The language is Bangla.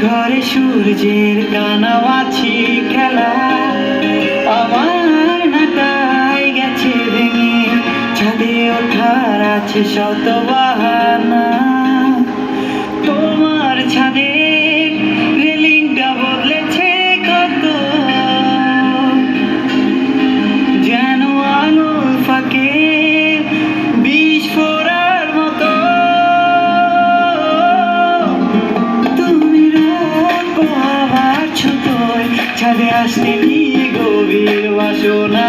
ঘরে সূর্যের কানাওয়াছি খেলা আমার নাটাই গেছে ভেঙে, ছাদে ওঠার আছে শত বাহানা। তোমার ছাদের রেলিংটা বদলেছে কত, যেন আলোর ফাঁকে বিষ ফোড়ার মতো। তুমি রোদ পোহাবার ছুতোয় ছাদে আসতে নিয়ে গভীর বাসনা।